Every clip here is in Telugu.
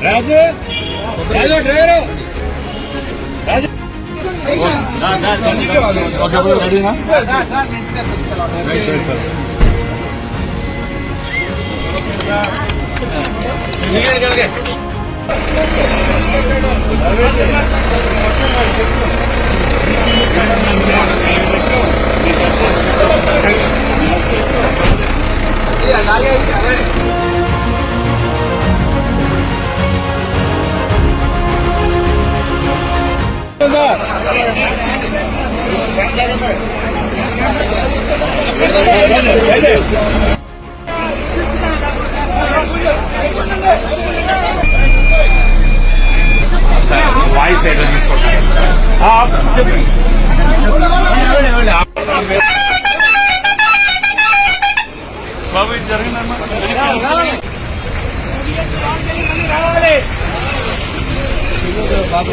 రాజు రాజు డ్రైవరు రాజు రెడీనా వాయిస్ ఏదో తీసుకుంటారు బాబు ఇది జరిగిందమ్మా బాబు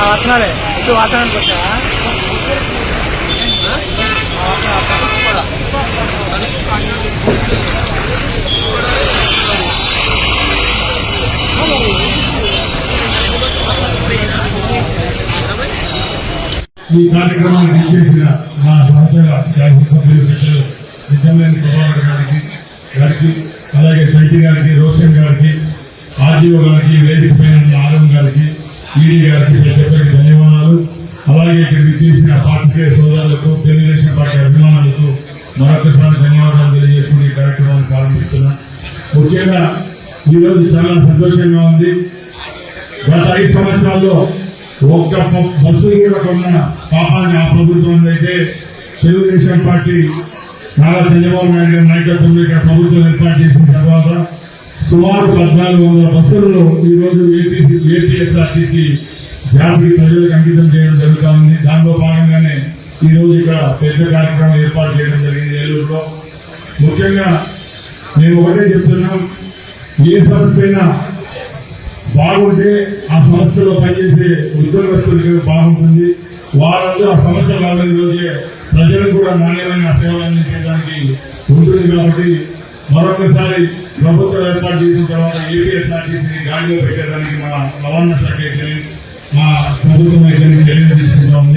వస్తున్నాడే ఇటు వాతావరణానికి వచ్చా ఈ కార్యక్రమాన్ని చేసిన మా సంస్థల శాసనసభ్యులు పెద్దలు నిజామేని ప్రభాకర్ గారికి అలాగే చైతి గారికి రోషన్ గారికి ఆర్డీఓ గారికి వేదిక పైన ఆరం గారికి ఈడీ గారికి ప్రతి ధన్యవాదాలు. అలాగే ఇక్కడికి చేసిన పార్టీ సోదరులకు తెలుగుదేశం పార్టీ అభిమానులకు మరొకసారి ధన్యవాదాలు తెలియజేసుకుని ఈ కార్యక్రమాన్ని ప్రారంభిస్తున్నా. ముఖ్యంగా ఈరోజు చాలా సంతోషంగా ఉంది. గత 5 సంవత్సరాల్లో ఒక్క బస్సులు కూడా కొన్న పాపాన్ని ఆ ప్రభుత్వం అయితే తెలుగుదేశం పార్టీ నారా చంద్రబాబు నాయుడు గారి నాయకత్వంలో ఇక్కడ ప్రభుత్వం ఏర్పాటు చేసిన తర్వాత సుమారు 1400 బస్సులను ఈరోజు ఏపీఎస్ఆర్టీసీ జాతికి ప్రజలకు అంకితం చేయడం జరుగుతూ ఉంది. దానిలో భాగంగానే ఈ రోజు ఇక్కడ పెద్ద కార్యక్రమం ఏర్పాటు చేయడం జరిగింది ఏలూరులో. ముఖ్యంగా మేము ఒకటే చెప్తున్నాం, ఏ సంస్థ అయినా బాగుంటే ఆ సంస్థలో పనిచేసే ఉద్యోగస్తులకి బాగుంటుంది. వాళ్ళందరూ ఆ సంస్థ వాళ్ళ రోజే ప్రజలకు కూడా నాణ్యమైన సేవలు అందించడానికి ఉంటుంది. కాబట్టి మరొకసారి ప్రభుత్వం ఏర్పాటు చేసిన తర్వాత ఏపీఎస్ఆర్టీసీని గాడిలో పెట్టేదానికి మా రవాణా శాఖ అయితే మా ప్రభుత్వం అయితే చర్యలు తీసుకుంటా ఉంది.